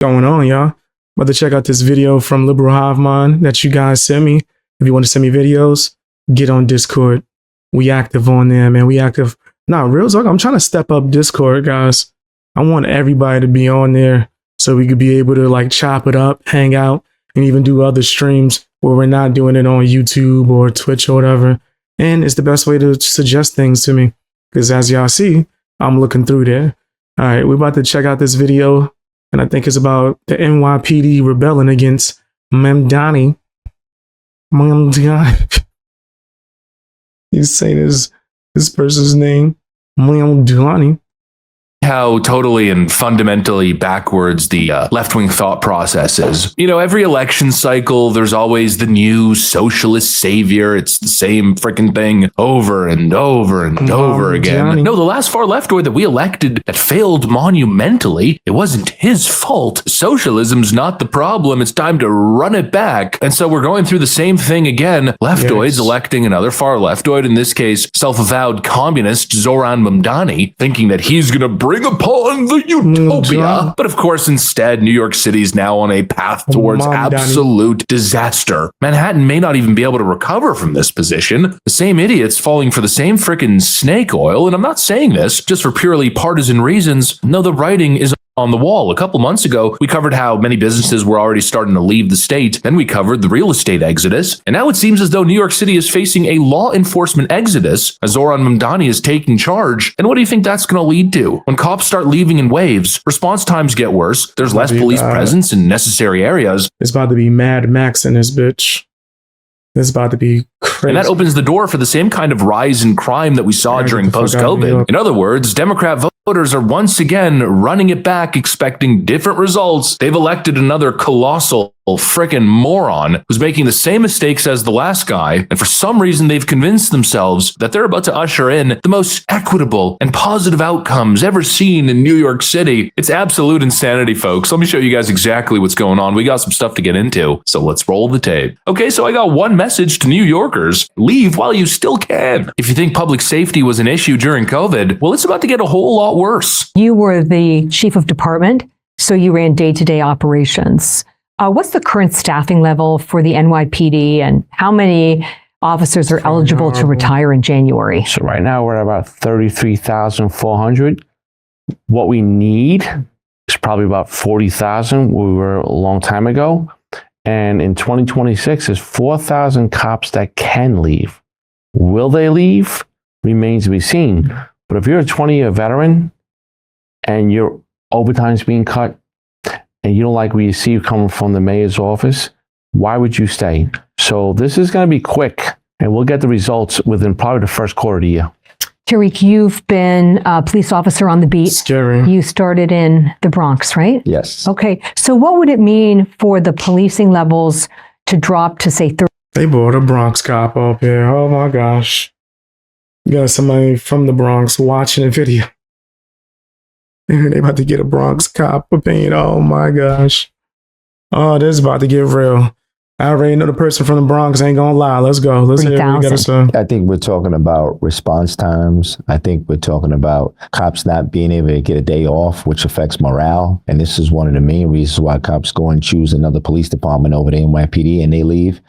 going on, y'all? About to check out this video from Liberal Hive Mind that you guys sent me. If you want to send me videos, get on Discord. We active on there, man. We active. Nah, real talk. I'm trying to step up Discord, guys. I want everybody to be on there so we could be able to like chop it up, hang out, and even do other streams where we're not doing it on YouTube or Twitch or whatever. And it's the best way to suggest things to me because as y'all see, I'm looking through there. All right, we're about to check out this video. And I think it's about the NYPD rebelling against Mamdani. You say this person's name, Mamdani. How totally and fundamentally backwards the left-wing thought process is. You know, every election cycle, there's always the new socialist savior. It's the same freaking thing over and over and over again. No, the last far leftoid that we elected that failed monumentally, it wasn't his fault. Socialism's not the problem. It's time to run it back. And so we're going through the same thing again. Leftoids electing another far leftoid, in this case, self-avowed communist Zoran Mamdani, thinking that he's going to bring upon the utopia. But of course, instead, New York City is now on a path towards absolute disaster. Manhattan may not even be able to recover from this position. The same idiots falling for the same frickin' snake oil. And I'm not saying this just for purely partisan reasons. No, the writing is on the wall. A couple months ago, we covered how many businesses were already starting to leave the state. Then we covered the real estate exodus. And now it seems as though New York City is facing a law enforcement exodus as Zoran Mamdani is taking charge. And what do you think that's going to lead to? When cops start leaving in waves, response times get worse. There's less police presence in necessary areas. It's about to be Mad Max in this bitch. It's about to be crazy. And that opens the door for the same kind of rise in crime that we saw during post-COVID. In other words, Democrat voters are once again running it back, expecting different results. They've elected another colossal frickin' moron who's making the same mistakes as the last guy. And for some reason, they've convinced themselves that they're about to usher in the most equitable and positive outcomes ever seen in New York City. It's absolute insanity, folks. Let me show you guys exactly what's going on. We got some stuff to get into, so let's roll the tape. Okay, so I got one message to New Yorkers. Leave while you still can. If you think public safety was an issue during COVID, well, it's about to get a whole lot worse. You were the chief of department, so you ran day-to-day operations. What's the current staffing level for the NYPD and how many officers are eligible to retire in January? So right now we're at about 33,400. What we need is probably about 40,000. We were a long time ago. And in 2026, there's 4,000 cops that can leave. Will they leave? Remains to be seen. But if you're a 20-year veteran and your overtime's being cut, and you don't like what you see coming from the mayor's office, why would you stay? So this is going to be quick, and we'll get the results within probably the first quarter of the year. Tariq, you've been a police officer on the beat. Scary. You started in the Bronx, right? Yes. Okay. So what would it mean for the policing levels to drop to, say, 30? They brought a Bronx cop up here. Oh my gosh. You got somebody from the Bronx watching the video. They about to get a Bronx cop opinion. Oh my gosh. Oh, this is about to get real. I already know the person from the Bronx ain't gonna lie. Let's go. Let's hear what you gotta say. I think we're talking about response times. I think we're talking about cops not being able to get a day off, which affects morale. And this is one of the main reasons why cops go and choose another police department over the NYPD and they leave.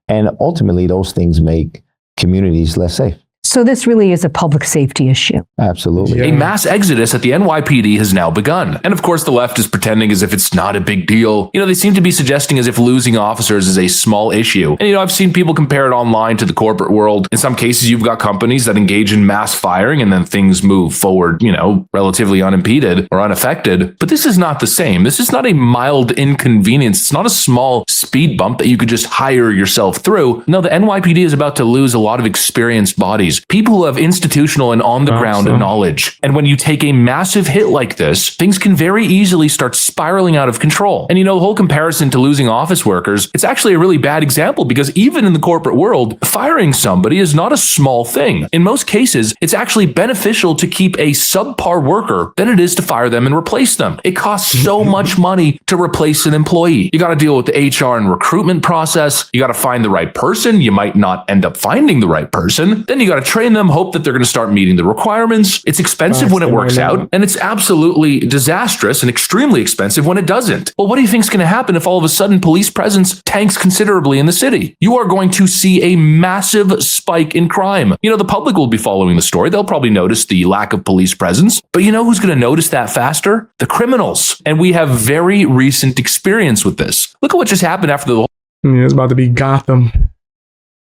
And ultimately, those things make communities less safe. So this really is a public safety issue. Absolutely. A mass exodus at the NYPD has now begun. And of course, the left is pretending as if it's not a big deal. You know, they seem to be suggesting as if losing officers is a small issue. And, you know, I've seen people compare it online to the corporate world. In some cases, you've got companies that engage in mass firing and then things move forward, you know, relatively unimpeded or unaffected. But this is not the same. This is not a mild inconvenience. It's not a small speed bump that you could just hire yourself through. No, the NYPD is about to lose a lot of experienced bodies. People who have institutional and on-the-ground knowledge. And when you take a massive hit like this, things can very easily start spiraling out of control. And you know, the whole comparison to losing office workers, it's actually a really bad example because even in the corporate world, firing somebody is not a small thing. In most cases, it's actually beneficial to keep a subpar worker than it is to fire them and replace them. It costs so much money to replace an employee. You got to deal with the HR and recruitment process. You got to find the right person. You might not end up finding the right person. Then you got to train them, hope that they're going to start meeting the requirements. It's expensive when it works out, and it's absolutely disastrous and extremely expensive when it doesn't. Well, what do you think is going to happen if all of a sudden police presence tanks considerably in the city? You are going to see a massive spike in crime. You know, the public will be following the story. They'll probably notice the lack of police presence, but you know who's going to notice that faster? The criminals. And we have very recent experience with this. Look at what just happened after the Yeah, it's about to be Gotham.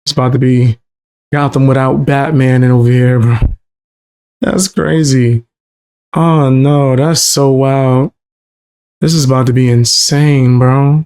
It's about to be Gotham without Batman in over here, bro. That's crazy. Oh no, that's so wild. This is about to be insane, bro.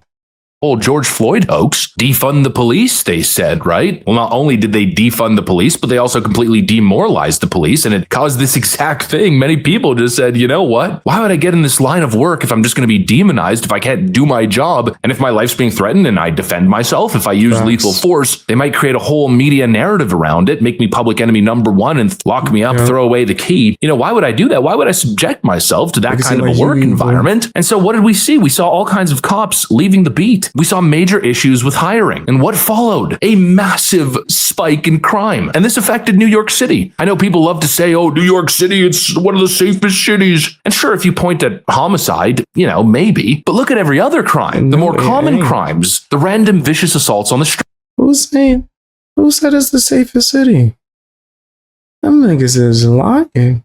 whole George Floyd hoax. Defund the police, they said, right? Well, not only did they defund the police, but they also completely demoralized the police, and it caused this exact thing. Many people just said, you know what? Why would I get in this line of work if I'm just going to be demonized, if I can't do my job, and if my life's being threatened and I defend myself, if I use lethal force? They might create a whole media narrative around it, make me public enemy number one, and lock me up, throw away the key. You know, why would I do that? Why would I subject myself to that kind of a work environment? And so what did we see? We saw all kinds of cops leaving the beat. We saw major issues with hiring. And what followed? A massive spike in crime. And this affected New York City. I know people love to say, oh, New York City, it's one of the safest cities. And sure, if you point at homicide, you know, maybe. But look at every other crime. The more common crimes, the random vicious assaults on the street. Who said it's the safest city? Them niggas is lying.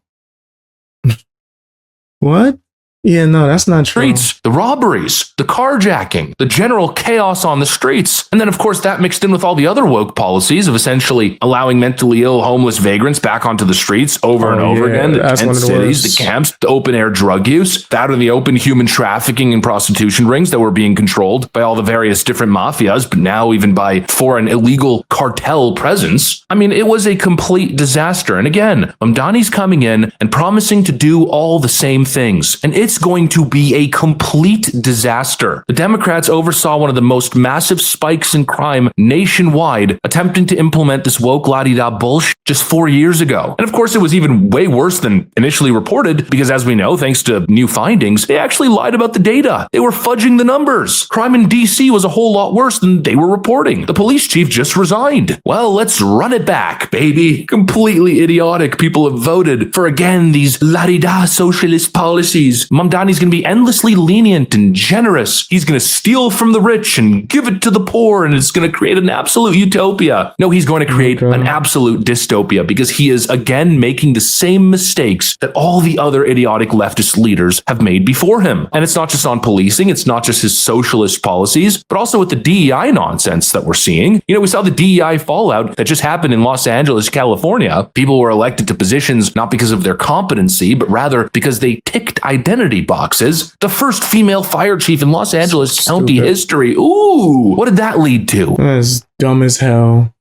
What? Yeah, no, that's not true. Streets, the robberies, the carjacking, the general chaos on the streets. And then, of course, that mixed in with all the other woke policies of essentially allowing mentally ill, homeless vagrants back onto the streets over and over again. The tent cities, the camps, the open air drug use, that and the open human trafficking and prostitution rings that were being controlled by all the various different mafias, but now even by foreign illegal cartel presence. I mean, it was a complete disaster. And again, Mamdani's coming in and promising to do all the same things. And it's going to be a complete disaster. The Democrats oversaw one of the most massive spikes in crime nationwide, attempting to implement this woke la-di-da bullshit just 4 years ago. And of course, it was even way worse than initially reported, because as we know, thanks to new findings, they actually lied about the data. They were fudging the numbers. Crime in DC was a whole lot worse than they were reporting. The police chief just resigned. Well, let's run it back, baby. Completely idiotic. People have voted for, again, these la-di-da socialist policies. Mamdani's going to be endlessly lenient and generous. He's going to steal from the rich and give it to the poor, and it's going to create an absolute utopia. No, he's going to create an absolute dystopia, because he is again making the same mistakes that all the other idiotic leftist leaders have made before him. And it's not just on policing, it's not just his socialist policies, but also with the DEI nonsense that we're seeing. You know, we saw the DEI fallout that just happened in Los Angeles, California. People were elected to positions not because of their competency, but rather because they ticked identity boxes. The first female fire chief in Los Angeles County history. Ooh, what did that lead to? That's dumb as hell.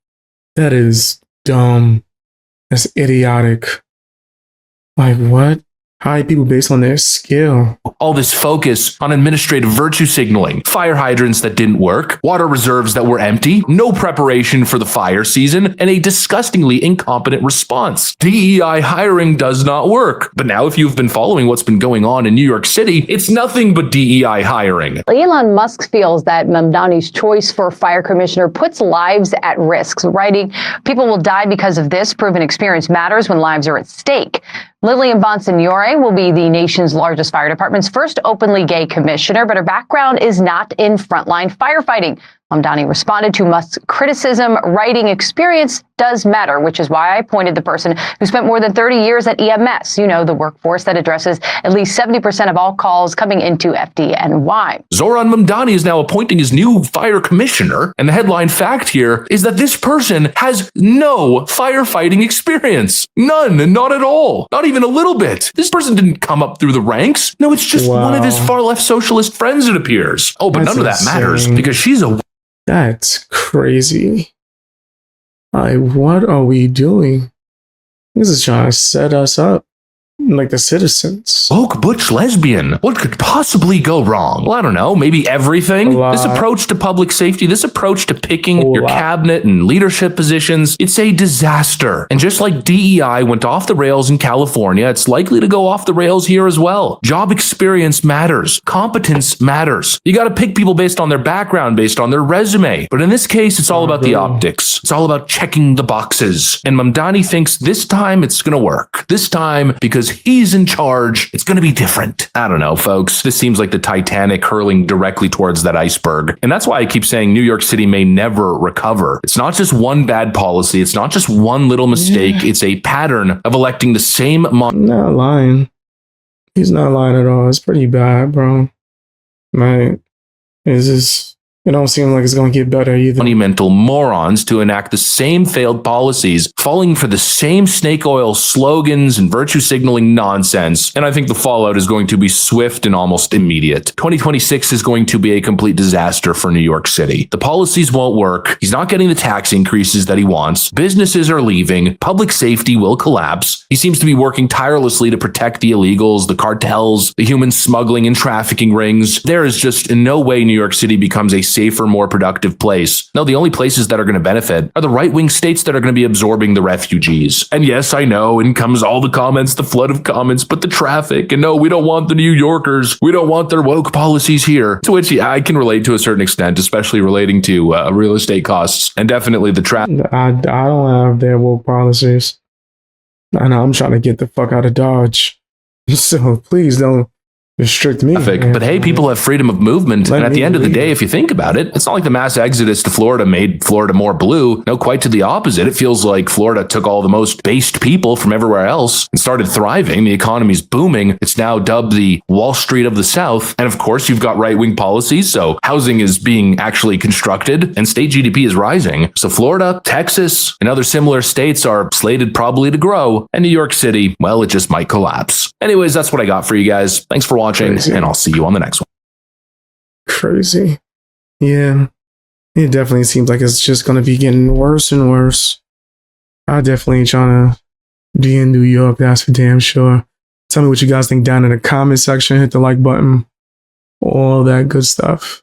That is dumb. That's idiotic. Like, what? Hire people based on their skill. All this focus on administrative virtue signaling, fire hydrants that didn't work, water reserves that were empty, no preparation for the fire season, and a disgustingly incompetent response. DEI hiring does not work. But now, if you've been following what's been going on in New York City, it's nothing but DEI hiring. Elon Musk feels that Mamdani's choice for fire commissioner puts lives at risk, writing, "People will die because of this. Proven experience matters when lives are at stake." Lillian Bonsignore will be the nation's largest fire department's first openly gay commissioner, but her background is not in frontline firefighting. Mamdani responded to Musk's criticism, writing, "Experience does matter," which is why I appointed the person who spent more than 30 years at EMS, you know, the workforce that addresses at least 70% of all calls coming into FDNY. Zoran Mamdani is now appointing his new fire commissioner, and the headline fact here is that this person has no firefighting experience. None, not at all, not even a little bit. This person didn't come up through the ranks. No, it's just one of his far-left socialist friends, it appears. Oh, but none of that matters, because she's a... That's crazy. Like, what are we doing? This is trying to set us up. like the citizens. Woke butch lesbian. What could possibly go wrong? Well, I don't know. Maybe everything. A lot. This approach to public safety, this approach to picking A your lot. cabinet and leadership positions, it's a disaster. And just like DEI went off the rails in California, it's likely to go off the rails here as well. Job experience matters. Competence matters. You got to pick people based on their background, based on their resume. But in this case, it's all about the optics. It's all about checking the boxes. And Mamdani thinks this time it's going to work. This time, because he's in charge, it's going to be different. I don't know, folks. This seems like the Titanic hurling directly towards that iceberg. And that's why I keep saying New York City may never recover. It's not just one bad policy. It's not just one little mistake. It's a pattern of electing the same I'm not lying. He's not lying at all. It's pretty bad, bro. Like, it's just, it don't seem like it's going to get better either. monumental morons to enact the same failed policies, falling for the same snake oil slogans and virtue signaling nonsense. And I think the fallout is going to be swift and almost immediate. 2026 is going to be a complete disaster for New York City. The policies won't work. He's not getting the tax increases that he wants. Businesses are leaving. Public safety will collapse. He seems to be working tirelessly to protect the illegals, the cartels, the human smuggling and trafficking rings. There is just in no way New York City becomes a safer, more productive place. No, the only places that are going to benefit are the right-wing states that are going to be absorbing the refugees. And yes, I know, in comes all the comments, the flood of comments, but the traffic, and no, we don't want the New Yorkers. We don't want their woke policies here. To which I can relate to a certain extent, especially relating to real estate costs and definitely the traffic. I don't have their woke policies. I know I'm trying to get the fuck out of Dodge. So please don't restrict me. But hey, people have freedom of movement. Let And at the me end of the leave. day, if you think about it, it's not like the mass exodus to Florida made Florida more blue. No, quite to the opposite. It feels like Florida took all the most based people from everywhere else and started thriving. The economy's booming. It's now dubbed the Wall Street of the South. And of course, you've got right-wing policies. So housing is being actually constructed and state GDP is rising. So Florida, Texas, and other similar states are slated probably to grow. And New York City, well, it just might collapse. Anyways, that's what I got for you guys. Thanks for watching, Crazy. and I'll see you on the next one. Crazy. Yeah. It definitely seems like it's just going to be getting worse and worse. I definitely ain't trying to be in New York, that's for damn sure. Tell me what you guys think down in the comment section. Hit the like button. All that good stuff.